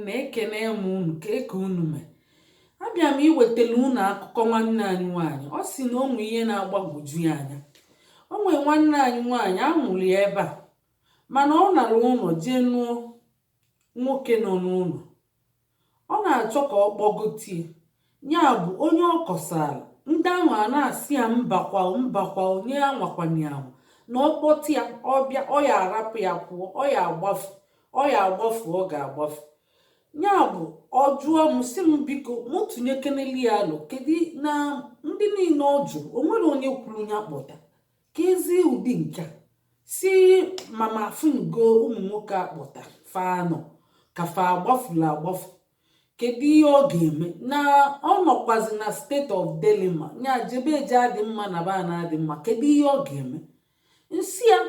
ụmụnne ekene m unu ka eke unu mee. Abịa m iwetara unu akụkọ nwanne anyị nwaanyị. Ọ sị na onwe ihe na-agbagwoju ya anya. O nwere nwanne anyị nwaanyị amụrụ ya ebe a, mana ọ nara ụlọ jee nụọ nwoke nọ n'ụlọ. Ọ na-achọ ka ọ kpọgotie, ya bụ onye ọ kọsara. Ndị ahụ a na-asị ya mbakwa onye ya nwakwanye ahụ na ọ kpọta ya ọbịa, ọ ya arapụ ya pụọ, ọ ya agbafu ọ ga-agbafu. Ya bụ ọ jụọ m sị m biko mụ tụnye keneli ya alụ kedu na ndị niile ọ jụrụ o nwere onye kwuru ya kpọta ka ezi ụdị nke si mama funugo ụmụ nwoke akpọta fanọ ka fa agbafula agbafu. Kedu ihe ọ ga-eme na ọ nọkwazi na state of dilemma, ya jebe eje adị mma na ba na adị mma. Kedu ihe ọ ga-eme? Nsị ya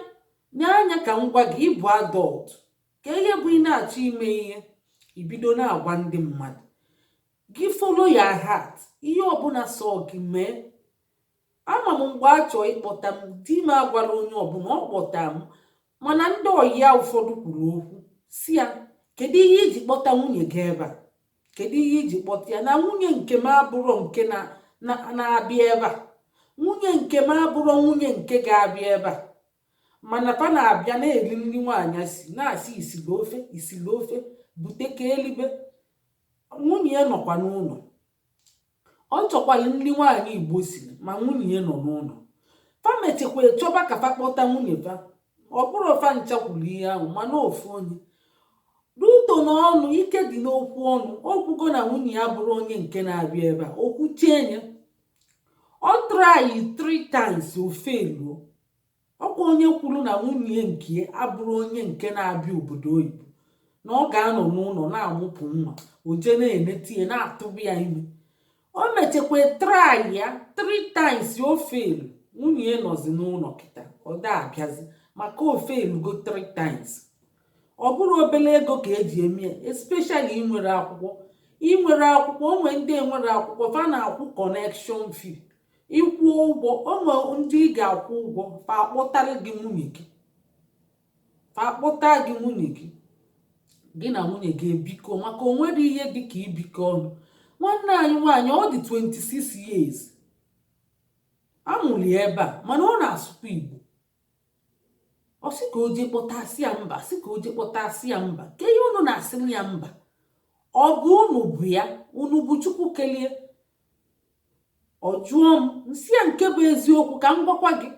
n'anya ka m gwa gị, ịbụ adọlt ka ihe bụ ị na-achọ ime ihe ibido na-agwa ndị mmadụ gị follow your heart. Ihe ọbụla sọ gị mee. Ama m mgbe a chọọ ịkpọta m, di m agwara onye ọbụla ọ kpọta m, mana ndị ọyị ya ụfọdụ kwuru okwu si ya kedu ihe iji kpọta nwunye gị ebe a, kedu ihe iji kpọta ya na nwunye nke m abụrụ nke na-abịa ebe a, nwunye nke m abụrụ nwunye nke ga-abịa ebe a. Mana pa na-abịa na-eri nri nwaanyị si na-asị isiri ofe bute ka elibe. Nwunye ya nọkwa n'ụlọ, ọ chọkwara nri nwaanyị Igbo siri ma nwunye ya nọ n'ụlọ. Fa mechekwa chọba ka fa kpọta nwunye fa. Ọ bụrụ fa ncha kwuru ihe ahụ, mana ofu onye ruto n'ọnụ, ike dị n'okwu ọnụ. Okwugo na nwunye ya bụrụ onye nke na-abịa ebe a, okwu chie ọ try 3 times ofeluo. Ọkwa onye kwuru na nwunye nke abụrụ onye nke na-abịa obodo oyibo, na ọ ga-anọ n'ụlọ na-amụpụ nwa, o je na-enetie na-atụbụ ya ime. O mechekwa try ya 3 times ofelu. Nwunye ya nọzi n'ụlọ kịta, ọ da abịazi maka ofelugo 3 times. Ọ bụrụ obere ego ka eji eme ya, especially inwere akwụkwọ. O nwere ndị enwere akwụkwọ fa na-akwụ connection fee. Ịkwụ ụgwọ, o nwere ndị ị ga-akwụ ụgwọ fa akpọta gị nwunye gị, gị na nwunye gị ebikọ, maka o nwere ihe dị ka ibikọ ọnụ. Nwanne anyị nwaanyị ọ dị 26 years amụrụ ya ebe a, mana ọ na-asụkwa Igbo. Ọ sị ka o jee kpọtasị ya mba, ka ihe unu na-asịrị ya mba? Ọ bụ unu bụ ya, unu bụ Chukwu kelie? Ọ jụọ m nsị ya nke bụ eziokwu ka m gwakwa gị.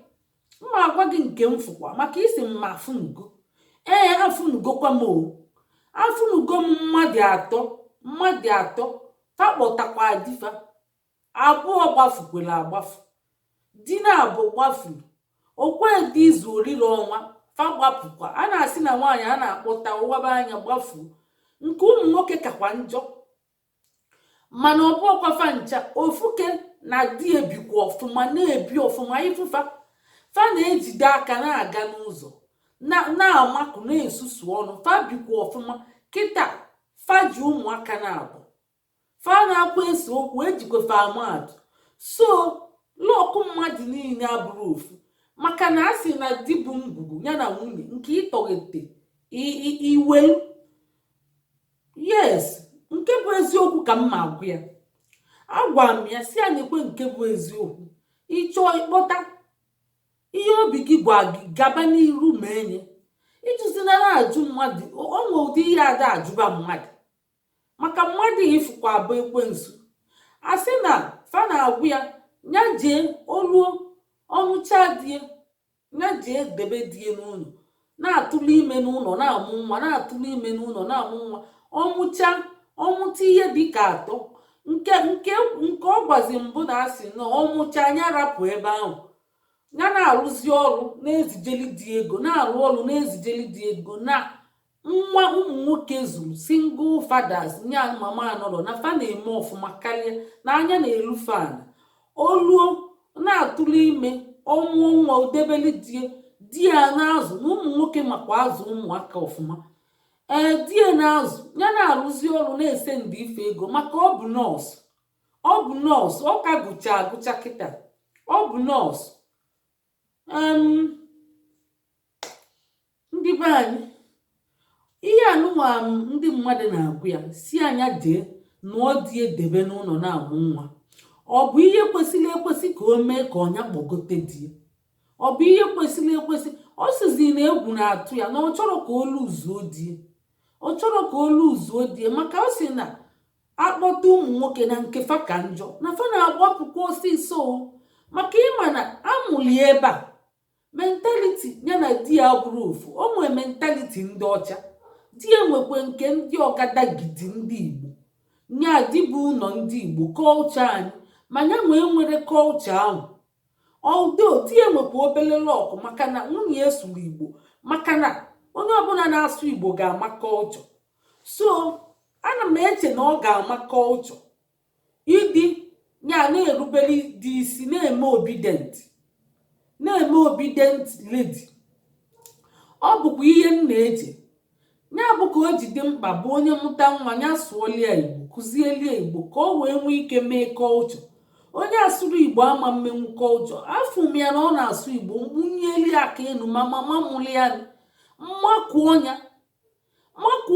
Mma agwa gị nke m fụkwa, maka isi m ma afụnugo. Afụnugokwa m afụnugo m mmadụ atọ fa kpọtakwa difa. Abụọ gbafukwere agbafu, di na abụ gbafuru. Okwedị izu oriri ọnwa fa gbapụkwa. A na-asị na nwaanyị a na-akpọta ụwaba anya gbafuo. Nke ụmụ nwoke kakwa njọ, mana ọ bụ ọkwa ncha ofuke na di ebikwa ọfụma, na-ebi ọfụma. Ifụfa fa na-ejide aka na-aga n'ụzọ na-amakụ na-esusu ọnụ. Fa bikwa ọfụma. Kịta fa ji ụmụaka na-abụ fa na-akwa ese okwu, ejikwefa amadụ. So lọkụ mmadụ niile abụrụ ofu, maka na a sị na di bụ ngwugwu ya na nwunye nke ịtọghete iwelu. Yes, nke bụ eziokwu ka m ma agwụ ya. Agwa m ya si ya na-ekwe nke bụ eziokwu. Ịchọọ ịkpọta ihe obi gị gwa gị, gaba n'iru ma enye. Ijuzina na-ajụ mmadụ, o nwe ụdị ihe ada ajụba mmadụ, maka mmadụ ifụkwa abụ ekwensu. A sị na fa na-agwụ ya nya jee oluo ọnụcha die, nya jee debe die n'ụlọ, na-atụrụ ime n'ụlọ na-amụ nwa, na-atụrụ ime n'ụlọ na-amụ nwa. Ọmụta ihe dịka 3 nke ọ gwazi mbụ na asị na ọmụcha anya rapụ ebe ahụ, ya na-arụzi ọrụ na-ezijeli dị ego, na-arụ ọrụ na-ezijeli dị ego. Na nwa ụmụ nwoke zuru single fathers, nya mama anọrọ na fa na-eme ọfụma karịa, na anya na-elu fan. Oluo na-atụrụ ime, ọmụọ nwa odebeli di ya na-azụ, na ụmụ nwoke makwa azụ ụmụaka ọfụma. Die na-azụ, ya na-arụzi ọrụ na-ese ndị ife ego, maka ọ bụ nọọsụ. Ọ ka agụcha kịta, ọ bụ nọọsụ. Ndị be anyị, ihe anụnwa ndị mmadụ na-agụ ya si anya dee na ọ dị edebe n'ụlọ na-amụ nwa, ọ bụ ihe kwesịrị ekwesị ka o mee ka ọnya kpọgote di ya? Ọ bụ ihe kwesịrị ekwesị? Ọ sizi na egwu na-atụ ya na ọ chọrọ ka olu zuo di, ọ chọrọ ka olu zuo di, maka ọ sị na akpọta ụmụ nwoke na nke fa ka njọ na fa na-agbapụkwa ọsịsọ, maka ịma na amụli ebe a mentaliti ya na di ya bụrụ ofu. O nwee mentaliti ndị ọcha, di ya nwekwe nke ndị ọgadagidi ndị Igbo, nya di bụ ụlọ ndị Igbo kọlcha anyị, ma ya nwere kọlcha ahụ. Ọdo di ya nwekwa obele lọkụ maka na nwunye esuru Igbo, maka na onye ọbụla na-asụ Igbo ga-ama kọlchọ. So ana m eche na ọ ga-ama kọlchọ ịdị ya na-erubere dị isi, na-eme obidient lady. Ọ bụkwa ihe m na-eche ya bụ ka o jide mkpa bụ onye mụta nwa ya sụọlia Igbo, kụzielie Igbo ka o wee nwee ike mee kọlchọ. Onye asụrụ Igbo ama mmenwu kọlchọ. Afụ m ya na ọ na-asụ Igbo mkpunyeli aka elu ma mama mụrụ ya mmakụ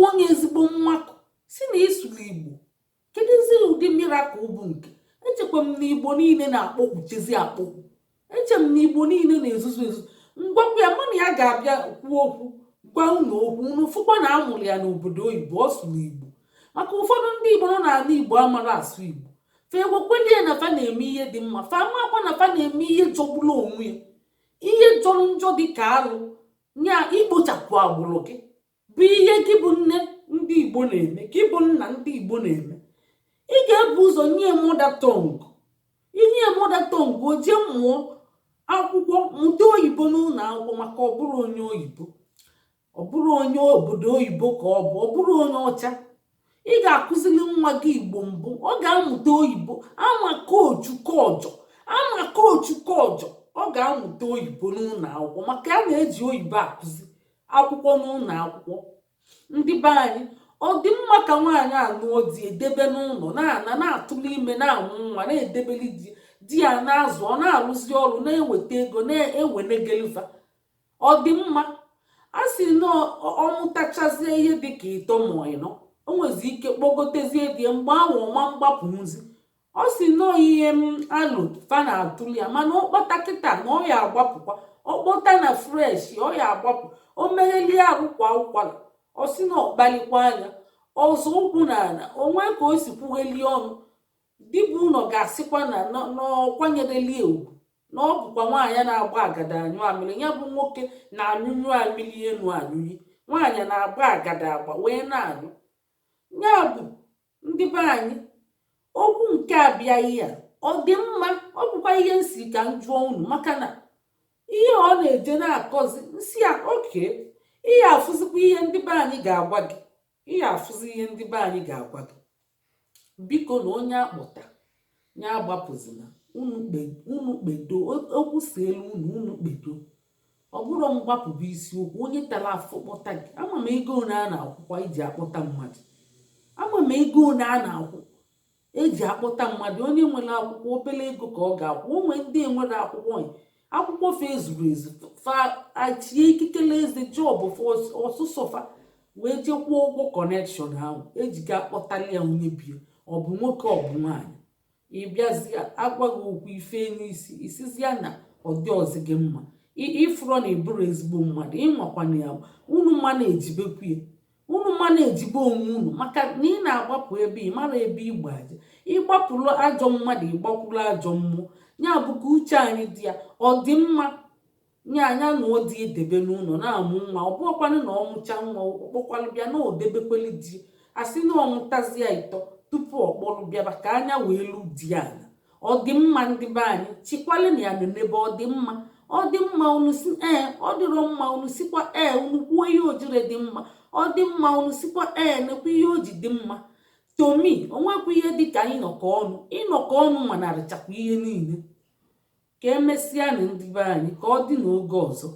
onye ezigbo mmakụ si na isuru Igbo. Kedụzi ụdị mirakụl bụ nke? Echekwa m na Igbo niile na-akpọkwuchezi akpọkwu, eche m na Igbo niile na-ezuzu ezuzu. Ngwakwu ya mana ya ga-abịa kwuo okwu gwa unu okwu, unu fụkwa na amụrụ ya n'obodo oyibo, ọ sụrụ Igbo. Maka ụfọdụ ndị Igbo nọ n'ala Igbo amara asụ Igbo, fa egwekwelie na fa na-eme ihe dị mma, fa amakwa na fa na-eme ihe jọgburu onwe ya, ihe jọrọ njọ dị ka alụ nya igbochapụ agbụrụ gị, bụ ihe gị bụ nne ndị Igbo na-eme, gị bụ nna ndị Igbo na-eme. Ị ga-ebu ụzọ nye mother tongue. Inye mother tongue o jee mụọ akwụkwọ, mụta oyibo n'ụlọ akwụkwọ, maka ọ bụrụ onye oyibo, ọ bụrụ onye obodo oyibo ka ọ bụrụ onye ọcha. Ị ga-akụziri nwa gị Igbo mbụ, ọ ga-amụta oyibo. Ama koochu kọjọ ọ ga-amụta oyibo n'ụlọ akwụkwọ, maka a na-eji oyibo akụzi akwụkwọ n'ụlọ akwụkwọ. Ndị be anyị, ọ dị mma ka nwaanyị anụọ di edebe n'ụlọ, na-atụrụ ime, na-amụ nwa, na-edebeli di ya na-azụ, ọ na-arụzi ọrụ, na-eweta ego, na-ewenegelifa. Ọ dị mma. A sị na ọmụtachazie ihe dịka 3 ma 4, o nwezi ike kpọgotezie di mgbe ahụ ọma mgbapụ nzi. Ọ sị nọọ ihe alụ fa na-atụli ya, mana ọkpọta kịta na ọ ya agbapụkwa. Ọkpọta na fresh ọ ya agbapụ. O meghelie arụ kwa ụkwara, ọ sị na ọkpalikwa anya ọzọ ụkwụ n'ala, onwe ka o si kwughelie ọnụ. Dibụ ụlọ ga-asịkwa na ọkwanyerelie ugwu na ọ bụkwa nwaanyị na-agba agada anyụ amịrị. Ya bụ nwoke na-anyụnyụ amịrị elu anyụyi, nwaanyị na-agba agada agba wee na-anyụ. Ya bụ ndị be anyị, okwu nke abịaghị ya, ọ dị mma. Ọ bụkwa ihe nsi ka m jụọ unu, maka na ihe ọ na-eje na-akọzi nsị ya oke. Ihe afụzikwa ihe ndị be anyị ga-agwa gị, ihe afụzi ihe ndị be anyị ga-agwa gị. Biko na onye akpọta ya agbapụzina, unu kpedo okwu si elu unu kpedo. Ọ bụrụ mgbapụ bụ isiokwu. Onye tara afọ kpọta gị, ama m ego one a na-akwụkwa iji akpọta mmadụ, ama m ego one a na-akwụ eji akpọta mmadụ. Onye nwere akwụkwọ obere ego ka ọ ga-akwụ. Onwe ndị nwere akwụkwọ fa ezuru ezu, fa achie ikikere eze jọbụ ọsụsọfa wee jekwuo ụgwọ kọnekshọn ahụ eji ga akpọtali ya onye bie, ọ bụ nwoke ọ bụ nwaanyị. Ịbịazie agwaghị okwu ife n'isi, isizia na ọ dị ọzi gị mma. Ịfụrọ na ịbụrụ ezigbo mmadụ, ịnwakwana ya. Unu mma na-ejibekwu ya, unu mma na-ejibe onwe unu, maka na ị na-agbapụ ebe ị mara ebe ịgba aja. Ịgbapụrụ ajọ mmadụ, ịgbakwuru ajọ mmụọ. Ya bụ ka uche anyị dị ya. Ọ dị mma nye anya na ọ dị edebe n'ụlọ na-amụ nwa. Ọ bụrụkwanụ na ọ mụcha nwa ọkpọkwalụ bịa na odebekweli di, asị na ọ mụtazie 3 tupu ọ kpọrọ bịaba ka anya wee lu di ya ala. Ọ dị mma ndị be anyị, chikwale na ya n'ebe ọ dị mma. Ọ dị mma unu si ọ dịrọ mma unu sikwa unu kwuo ihe ojire dị mma. Ọ dị mma unu sikwa nekwa ihe o ji dị mma. Tomi onwekwa ihe dị ka ịnọkọ ọnụ manarịchakwa ihe niile. Ka emesịa na ndị be anyị, ka ọ dị n'oge ọzọ.